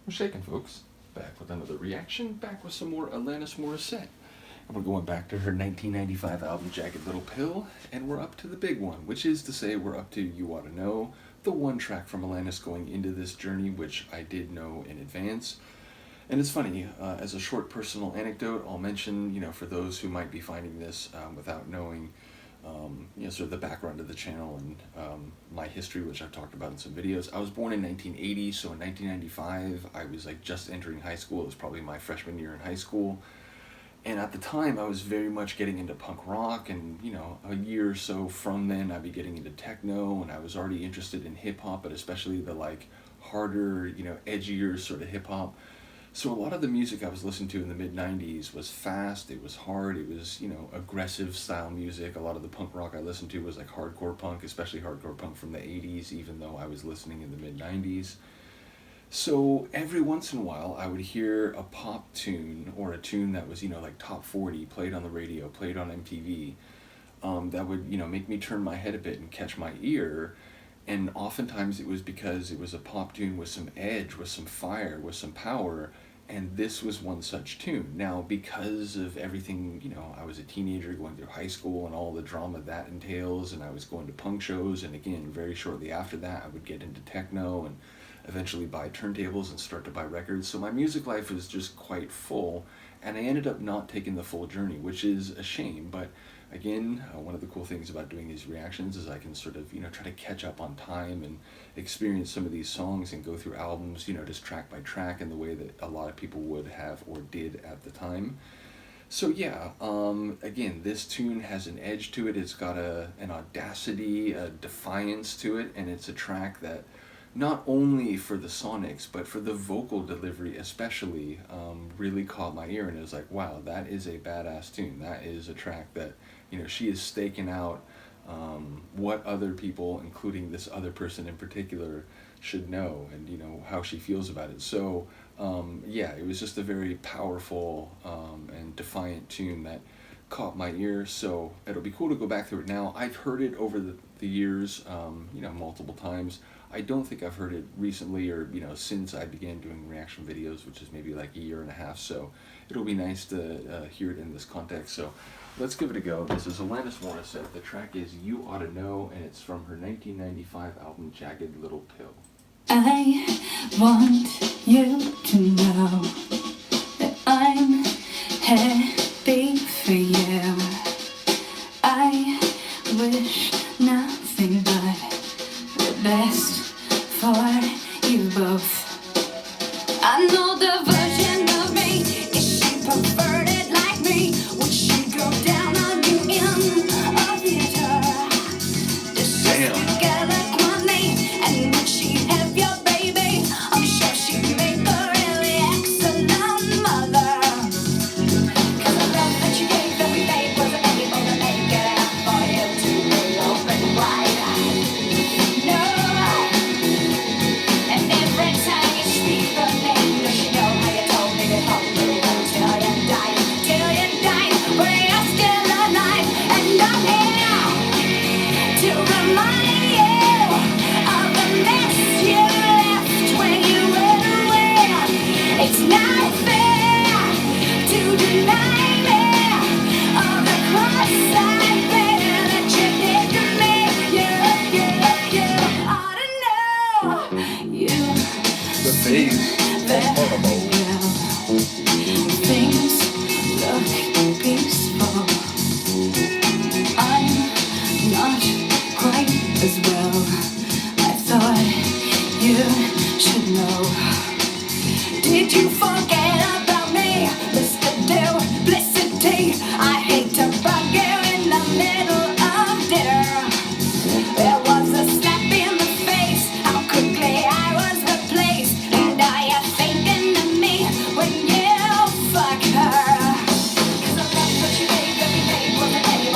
Shaking, folks. Back with another reaction, back with some more Alanis Morissette. And we're going back to her 1995 album, Jagged Little Pill, and we're up to the big one, which is to say we're up to You Oughta Know, the one track from Alanis going into this journey, which I did know in advance. And it's funny, as a short personal anecdote, I'll mention, for those who might be finding this without knowing, sort of the background of the channel and my history, which I've talked about in some videos. I was born in 1980, so in 1995, I was just entering high school. It was probably my freshman year in high school. And at the time, I was very much getting into punk rock, and, a year or so from then, I'd be getting into techno, and I was already interested in hip-hop, but especially the, harder, edgier sort of hip-hop. So a lot of the music I was listening to in the mid-90s was fast, it was hard, it was, aggressive style music. A lot of the punk rock I listened to was hardcore punk, especially hardcore punk from the 80s, even though I was listening in the mid-90s. So every once in a while I would hear a pop tune, or a tune that was, top 40, played on the radio, played on MTV, that would, make me turn my head a bit and catch my ear. And oftentimes it was because it was a pop tune with some edge, with some fire, with some power, and this was one such tune. Now, because of everything, I was a teenager going through high school and all the drama that entails, and I was going to punk shows, and again, very shortly after that, I would get into techno and eventually buy turntables and start to buy records. So my music life was just quite full, and I ended up not taking the full journey, which is a shame, but again, one of the cool things about doing these reactions is I can sort of, try to catch up on time and experience some of these songs and go through albums, just track by track in the way that a lot of people would have or did at the time. So yeah, again, this tune has an edge to it. It's got an audacity, a defiance to it, and it's a track that not only for the sonics, but for the vocal delivery especially, really caught my ear, and it was like, wow, that is a badass tune. That is a track that, she is staking out what other people, including this other person in particular, should know, and, how she feels about it. So, yeah, it was just a very powerful and defiant tune that caught my ear, so it'll be cool to go back through it now. I've heard it over the years, multiple times. I don't think I've heard it recently or, since I began doing reaction videos, which is maybe a year and a half, so it'll be nice to hear it in this context. So let's give it a go. This is Alanis Morissette. The track is You Oughta Know, and it's from her 1995 album, Jagged Little Pill. I want you to know that I'm happy for you. I wish nothing but the best for you both. I know the version of me, is she perverted like me? Would she go down on you in a theater? Does she get like money, and would she have your baby? I'm sure she'd make a really excellent mother. 'Cause the love that you gave every day wasn't able to make it out for you to be open wide. No. And every time you speak the name, does she know how you told me to hold me till you died? Till you died, but you're still alive, and I'm here to remind you of the mess you left when you went away. It's not fair to deny me of the cross I bear that you did to me. You ought to know. You The bass. very well. Things look peaceful. I'm not quite as well. I thought you should know. Did you forget about me, Mr. Duplicity? I hate to bug you in the middle of dinner. There was a slap in the face, how quickly I was replaced. And are you thinking of me when you fuck her? 'Cause the love that you gave every day wasn't able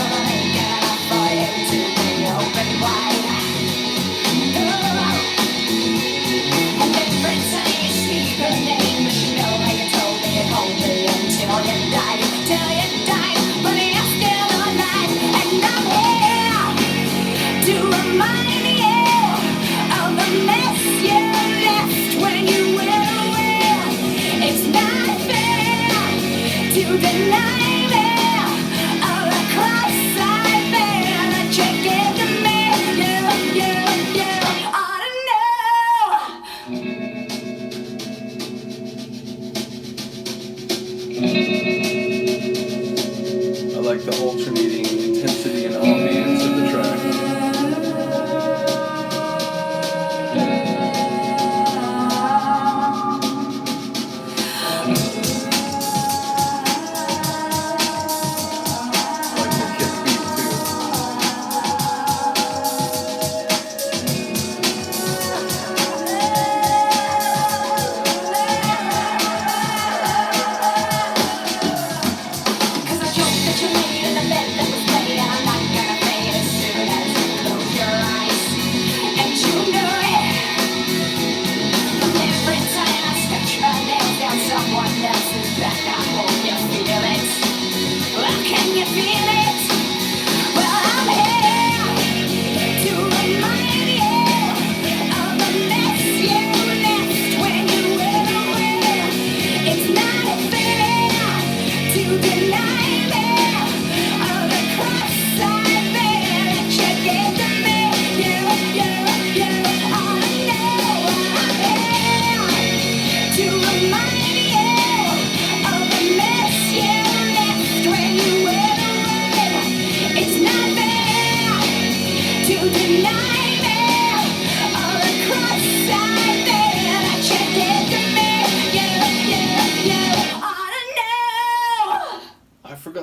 like the alternating intensity and ambience of the track.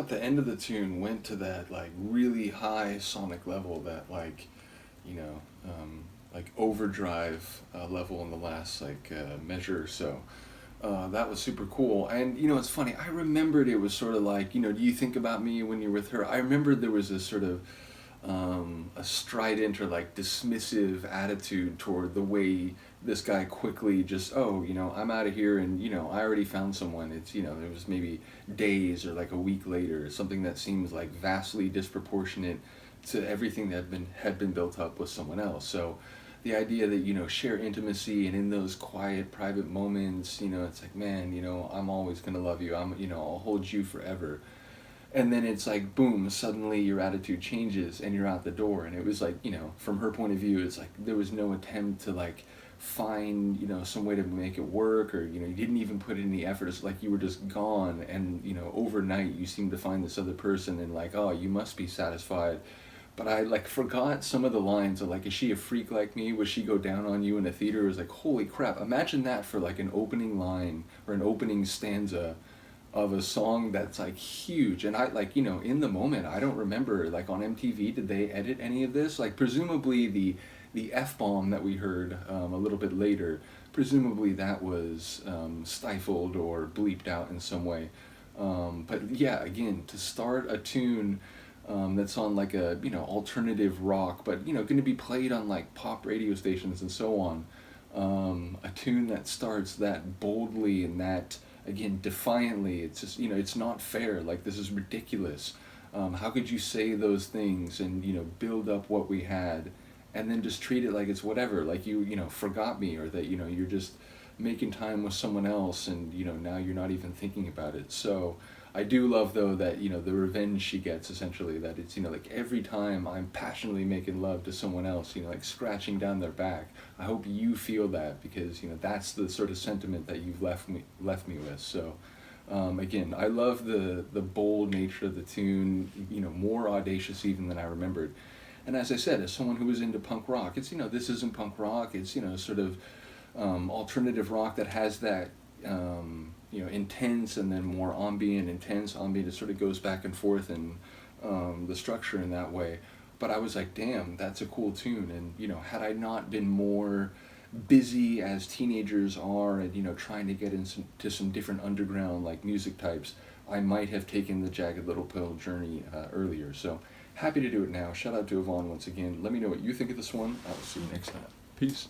The end of the tune went to that like really high sonic level, that like, you know, like overdrive level in the last like measure or so. That was super cool. And you know, it's funny, I remembered it was sort of like, you know, do you think about me when you're with her? I remembered there was a sort of a strident or like dismissive attitude toward the way this guy quickly just, oh, you know, I'm out of here, and you know, I already found someone. It's, you know, there was maybe days or like a week later, something that seems like vastly disproportionate to everything that had been built up with someone else. So the idea that, you know, share intimacy, and in those quiet private moments, you know, it's like, man, you know, I'm always gonna love you, you know, I'll hold you forever. And then it's like, boom, suddenly your attitude changes and you're out the door. And it was like, you know, from her point of view, it's like there was no attempt to like find, you know, some way to make it work, or, you know, you didn't even put in the effort. It's like you were just gone, and, you know, overnight you seemed to find this other person, and like, oh, you must be satisfied. But I like forgot some of the lines of like, is she a freak like me? Would she go down on you in a theater? It was like, holy crap, imagine that for like an opening line or an opening stanza of a song that's like huge. And I, like, you know, in the moment, I don't remember, like on MTV, did they edit any of this? Like presumably the F-bomb that we heard a little bit later, presumably that was stifled or bleeped out in some way. But yeah, again, to start a tune that's on like a, you know, alternative rock, but, you know, going to be played on like pop radio stations and so on, a tune that starts that boldly and that, again, defiantly, it's just, you know, it's not fair, like this is ridiculous. How could you say those things and, you know, build up what we had, and then just treat it like it's whatever, like you know, forgot me, or that, you know, you're just making time with someone else, and, you know, now you're not even thinking about it. So I do love, though, that, you know, the revenge she gets, essentially, that it's, you know, like every time I'm passionately making love to someone else, you know, like scratching down their back, I hope you feel that, because, you know, that's the sort of sentiment that you've left me with. So again, I love the bold nature of the tune, you know, more audacious even than I remembered. And as I said, as someone who was into punk rock, it's, you know, this isn't punk rock, it's, you know, sort of alternative rock that has that, you know, intense and then more ambient, intense, ambient. It sort of goes back and forth in the structure in that way. But I was like, damn, that's a cool tune. And, you know, had I not been more busy as teenagers are, and, you know, trying to get into some different underground like music types, I might have taken the Jagged Little Pill journey earlier. So happy to do it now. Shout out to Yvonne once again. Let me know what you think of this one. I will see you next time. Peace.